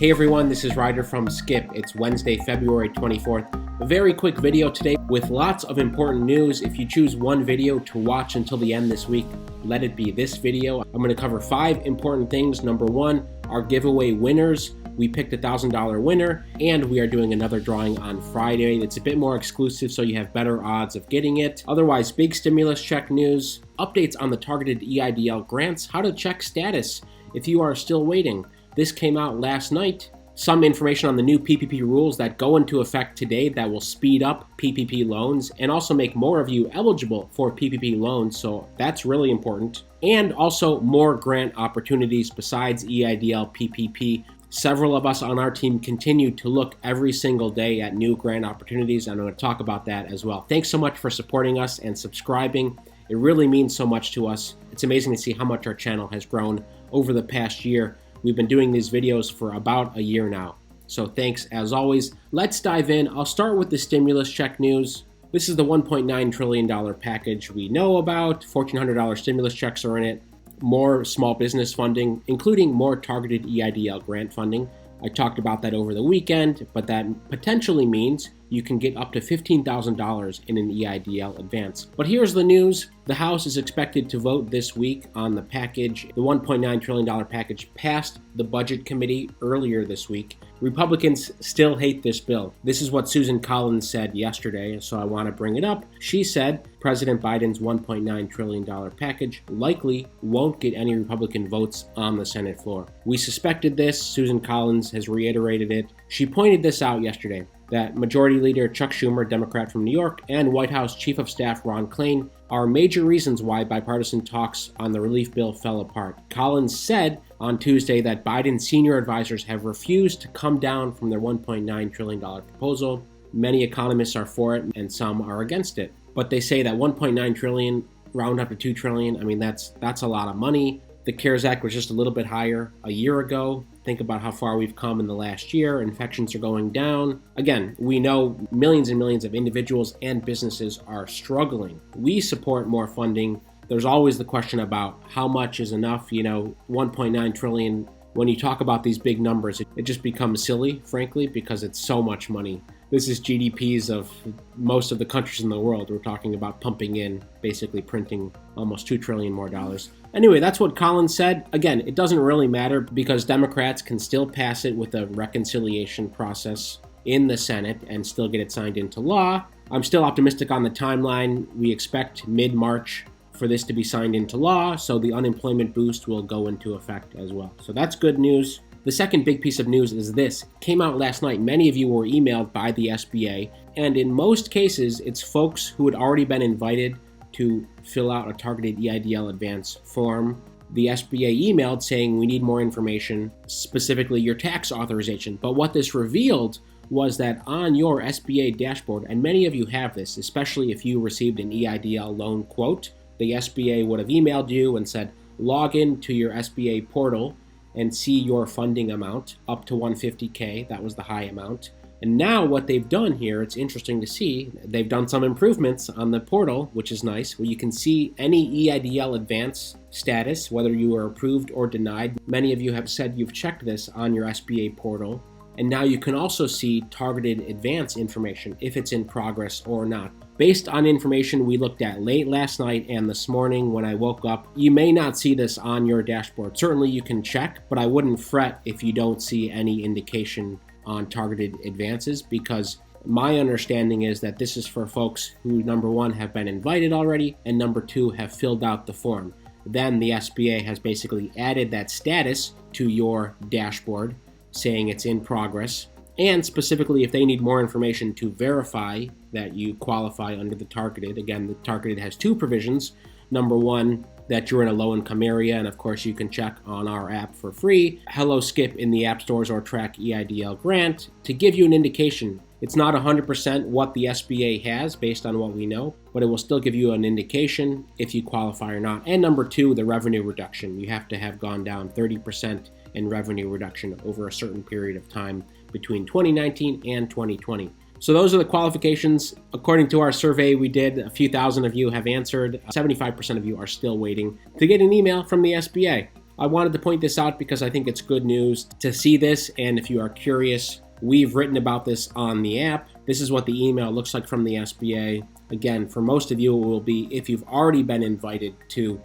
Hey everyone, this is Ryder from Skip. It's Wednesday, February 24th. A very quick video today with lots of important news. If you choose one video to watch until the end this week, let it be this video. I'm going to cover 5 important things. Number 1, our giveaway winners. We picked a $1,000 winner, and we are doing another drawing on Friday. It's a bit more exclusive, so you have better odds of getting it. Otherwise, big stimulus check news, updates on the targeted EIDL grants, how to check status if you are still waiting. This came out last night. Some information on the new PPP rules that go into effect today that will speed up PPP loans and also make more of you eligible for PPP loans, so that's really important. And also more grant opportunities besides EIDL PPP. Several of us on our team continue to look every single day at new grant opportunities, and I'm going to talk about that as well. Thanks so much for supporting us and subscribing. It really means so much to us. It's amazing to see how much our channel has grown over the past year. We've been doing these videos for about a year now. So thanks as always. Let's dive in. I'll start with the stimulus check news. This is the $1.9 trillion package we know about. $1,400 stimulus checks are in it. More small business funding, including more targeted EIDL grant funding. I talked about that over the weekend, but that potentially means you can get up to $15,000 in an EIDL advance. But here's the news. The House is expected to vote this week on the package. The $1.9 trillion package passed the Budget Committee earlier this week. Republicans still hate this bill. This is what Susan Collins said yesterday, so I want to bring it up. She said President Biden's $1.9 trillion package likely won't get any Republican votes on the Senate floor. We suspected this. Susan Collins has reiterated it. She pointed this out yesterday, that Majority Leader Chuck Schumer, Democrat from New York, and White House Chief of Staff Ron Klain are major reasons why bipartisan talks on the relief bill fell apart. Collins said on Tuesday that Biden's senior advisors have refused to come down from their $1.9 trillion proposal. Many economists are for it and some are against it. But they say that $1.9 trillion, round up to $2 trillion, I mean, that's a lot of money. The CARES Act was just a little bit higher a year ago. Think about how far we've come in the last year. Infections are going down. Again, we know millions and millions of individuals and businesses are struggling. We support more funding. There's always the question about how much is enough. You know, $1.9 trillion, when you talk about these big numbers, it just becomes silly, frankly, because it's so much money. This is GDPs of most of the countries in the world. We're talking about pumping in, basically printing almost $2 trillion more dollars. Anyway, that's what Collins said. Again, it doesn't really matter because Democrats can still pass it with a reconciliation process in the Senate and still get it signed into law. I'm still optimistic on the timeline. We expect mid-March for this to be signed into law, so the unemployment boost will go into effect as well. So that's good news. The second big piece of news is this. It came out last night. Many of you were emailed by the SBA, and in most cases, it's folks who had already been invited to fill out a targeted EIDL advance form. The SBA emailed saying we need more information, specifically your tax authorization. But what this revealed was that on your SBA dashboard, and many of you have this, especially if you received an EIDL loan quote, the SBA would have emailed you and said, log in to your SBA portal and see your funding amount up to $150K. That was the high amount. And now what they've done here, it's interesting to see, they've done some improvements on the portal, which is nice, where you can see any EIDL advance status, whether you are approved or denied. Many of you have said you've checked this on your SBA portal. And now you can also see targeted advance information, if it's in progress or not. Based on information we looked at late last night and this morning when I woke up, you may not see this on your dashboard. Certainly you can check, but I wouldn't fret if you don't see any indication on targeted advances, because my understanding is that this is for folks who, number 1, have been invited already, and number 2, have filled out the form. Then the SBA has basically added that status to your dashboard, saying it's in progress, and specifically if they need more information to verify that you qualify under the targeted. Again, the targeted has 2 provisions. Number 1, that you're in a low-income area, and of course you can check on our app for free, Hello Skip in the app stores or track EIDL grant, to give you an indication. It's not 100% what the SBA has based on what we know, but it will still give you an indication if you qualify or not. And number 2, the revenue reduction. You have to have gone down 30% in revenue reduction over a certain period of time between 2019 and 2020. So those are the qualifications. According to our survey we did, a few thousand of you have answered. 75% of you are still waiting to get an email from the SBA. I wanted to point this out because I think it's good news to see this, and if you are curious, we've written about this on the app. This is what the email looks like from the SBA. Again, for most of you, it will be if you've already been invited to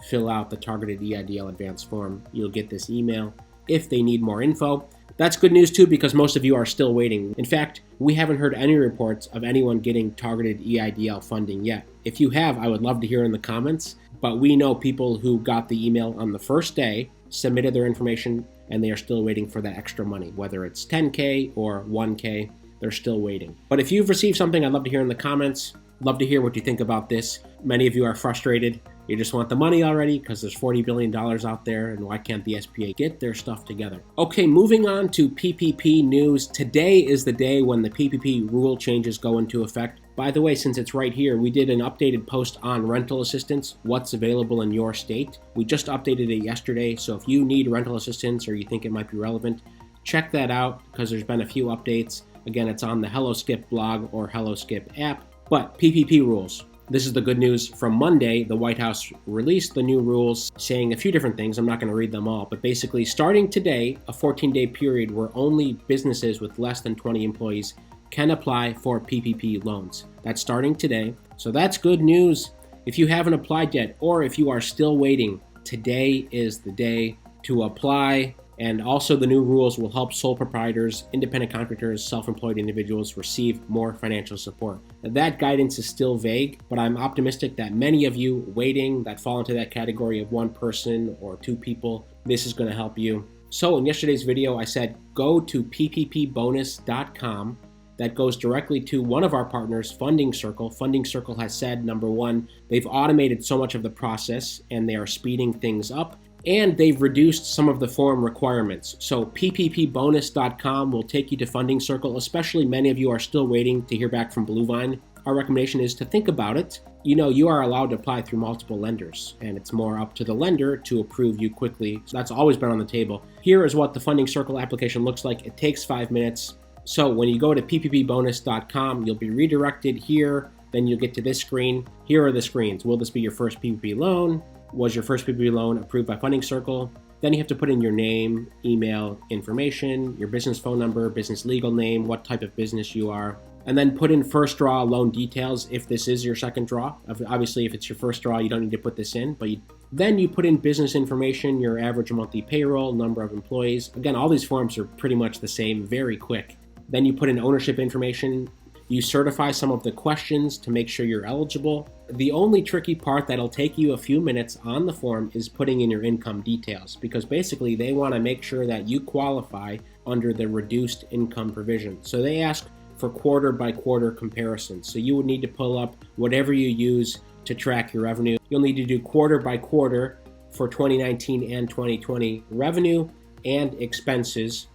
fill out the targeted EIDL advance form, you'll get this email. If they need more info, that's good news too, because most of you are still waiting. In fact, we haven't heard any reports of anyone getting targeted EIDL funding yet. If you have, I would love to hear in the comments, but we know people who got the email on the first day, submitted their information, and they are still waiting for that extra money, whether it's 10K or 1K, they're still waiting. But if you've received something, I'd love to hear in the comments. Love to hear what you think about this. Many of you are frustrated. You just want the money already because there's $40 billion out there, and why can't the SBA get their stuff together? Okay, moving on to PPP news. Today is the day when the PPP rule changes go into effect. By the way, since it's right here, we did an updated post on rental assistance, what's available in your state. We just updated it yesterday, so if you need rental assistance or you think it might be relevant, check that out because there's been a few updates. Again, it's on the Hello Skip blog or Hello Skip app. But PPP rules. This is the good news from Monday. The White House released the new rules saying a few different things. I'm not going to read them all, but basically starting today, a 14-day period where only businesses with less than 20 employees can apply for PPP loans. That's starting today. So that's good news. If you haven't applied yet, or if you are still waiting, today is the day to apply. And also the new rules will help sole proprietors, independent contractors, self-employed individuals receive more financial support. Now, that guidance is still vague, but I'm optimistic that many of you waiting that fall into that category of one person or two people, this is going to help you. So in yesterday's video, I said go to pppbonus.com. That goes directly to one of our partners, Funding Circle. Funding Circle has said, number one, they've automated so much of the process and they are speeding things up. And they've reduced some of the form requirements. So pppbonus.com will take you to Funding Circle, especially many of you are still waiting to hear back from Bluevine. Our recommendation is to think about it. You know, you are allowed to apply through multiple lenders, and it's more up to the lender to approve you quickly. So that's always been on the table. Here is what the Funding Circle application looks like. It takes 5 minutes. So when you go to pppbonus.com, you'll be redirected here. Then you'll get to this screen. Here are the screens. Will this be your first PPP loan? Was your first PPP loan approved by Funding Circle? Then you have to put in your name, email information, your business phone number, business legal name, what type of business you are, and then put in first draw loan details if this is your second draw. Obviously, if it's your first draw, you don't need to put this in, but then you put in business information, your average monthly payroll, number of employees. Again, all these forms are pretty much the same, very quick. Then you put in ownership information. You certify some of the questions to make sure you're eligible. The only tricky part that'll take you a few minutes on the form is putting in your income details, because basically they want to make sure that you qualify under the reduced income provision. So they ask for quarter by quarter comparisons. So you would need to pull up whatever you use to track your revenue. You'll need to do quarter by quarter for 2019 and 2020 revenue and expenses.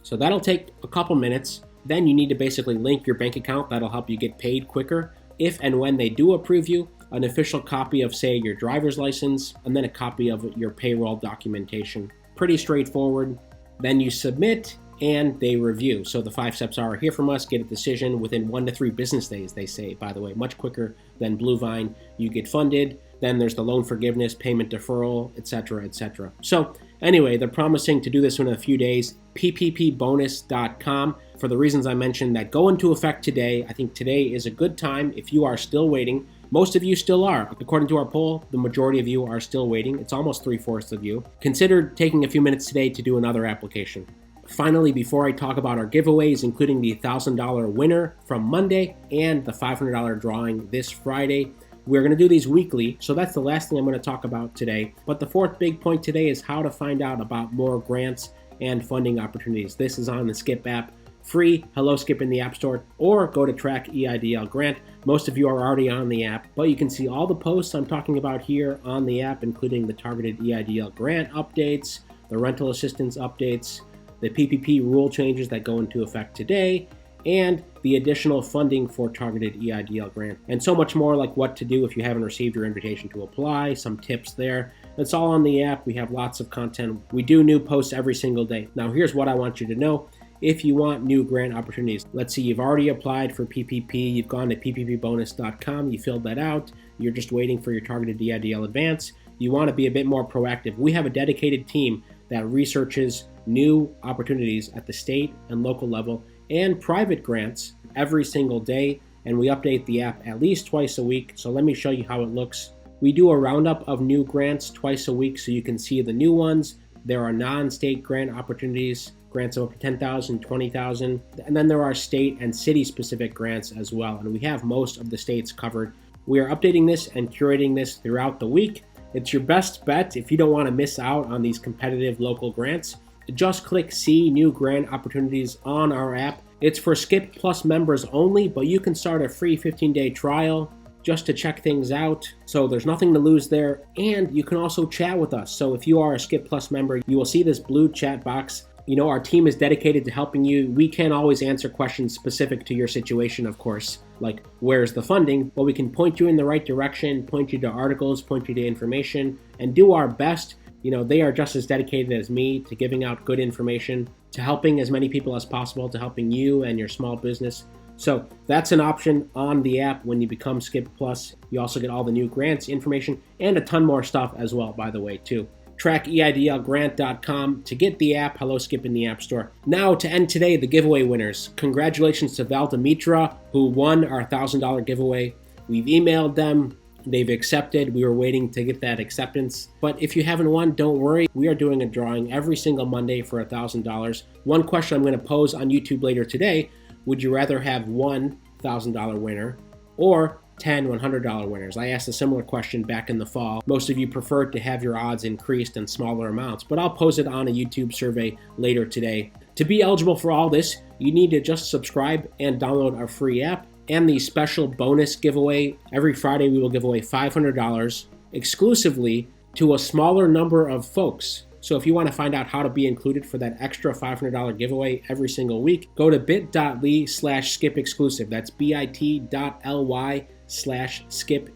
So that'll take a couple minutes. Then you need to basically link your bank account. That'll help you get paid quicker. If and when they do approve you, an official copy of, say, your driver's license, and then a copy of your payroll documentation. Pretty straightforward. Then you submit and they review. So the 5 steps are: hear from us, get a decision within 1 to 3 business days, they say, by the way, much quicker than Bluevine. You get funded. Then there's the loan forgiveness, payment deferral, etc., etc. So anyway, they're promising to do this in a few days. pppbonus.com. For the reasons I mentioned that go into effect today. I think today is a good time if you are still waiting. Most of you still are. According to our poll, the majority of you are still waiting. It's almost 3/4 of you. Consider taking a few minutes today to do another application. Finally, before I talk about our giveaways, including the $1,000 winner from Monday and the $500 drawing this Friday, we're going to do these weekly, so that's the last thing I'm going to talk about today. But the fourth big point today is how to find out about more grants and funding opportunities. This is on the Skip app. Free, Hello Skip in the App Store, or go to Track EIDL Grant. Most of you are already on the app, but you can see all the posts I'm talking about here on the app, including the targeted EIDL grant updates, the rental assistance updates, the PPP rule changes that go into effect today, and the additional funding for targeted EIDL grant, and so much more, like what to do if you haven't received your invitation to apply, some tips there. It's all on the app. We have lots of content. We do new posts every single day. Now, here's what I want you to know. If you want new grant opportunities, let's see, you've already applied for PPP, you've gone to pppbonus.com, you filled that out, you're just waiting for your targeted EIDL advance, you want to be a bit more proactive. We have a dedicated team that researches new opportunities at the state and local level and private grants every single day, and we update the app at least twice a week. So let me show you how it looks. We do a roundup of new grants twice a week so you can see the new ones. There are non-state grant opportunities, grants of up to $10,000, $20,000, and then there are state and city-specific grants as well, and we have most of the states covered. We are updating this and curating this throughout the week. It's your best bet if you don't want to miss out on these competitive local grants. Just click See New Grant Opportunities on our app. It's for Skip Plus members only, but you can start a free 15-day trial just to check things out. So there's nothing to lose there. And you can also chat with us. So if you are a Skip Plus member, you will see this blue chat box. You know, our team is dedicated to helping you. We can't always answer questions specific to your situation, of course, like where's the funding, but we can point you in the right direction, point you to articles, point you to information, and do our best. You know, they are just as dedicated as me to giving out good information, to helping as many people as possible, to helping you and your small business. So that's an option on the app when you become Skip Plus. You also get all the new grants information and a ton more stuff as well, by the way, too. Track EIDLgrant.com to get the app. Hello Skip in the App Store. Now to end today, the giveaway winners. Congratulations to Valdemitra, who won our $1,000 giveaway. We've emailed them. They've accepted. We were waiting to get that acceptance. But if you haven't won, don't worry. We are doing a drawing every single Monday for $1,000. One question I'm going to pose on YouTube later today: would you rather have one $1,000 winner or 10 $100 winners? I asked a similar question back in the fall. Most of you preferred to have your odds increased in smaller amounts, but I'll pose it on a YouTube survey later today. To be eligible for all this, you need to just subscribe and download our free app and the special bonus giveaway. Every Friday we will give away $500 exclusively to a smaller number of folks. So if you want to find out how to be included for that extra $500 giveaway every single week, go to bit.ly/skip exclusive. That's bit.ly/skip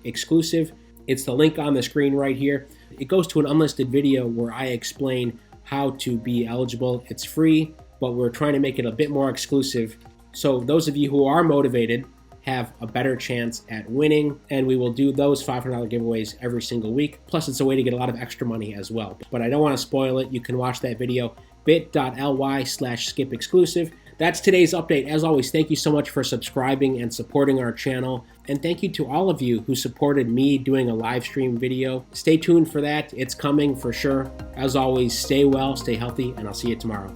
exclusive. It's the link on the screen right here. It goes to an unlisted video where I explain how to be eligible. It's free, but we're trying to make it a bit more exclusive. So those of you who are motivated have a better chance at winning, and we will do those $500 giveaways every single week. Plus, it's a way to get a lot of extra money as well. But I don't want to spoil it. You can watch that video, bit.ly/skip exclusive. That's today's update. As always, thank you so much for subscribing and supporting our channel. And thank you to all of you who supported me doing a live stream video. Stay tuned for that. It's coming for sure. As always, stay well, stay healthy, and I'll see you tomorrow.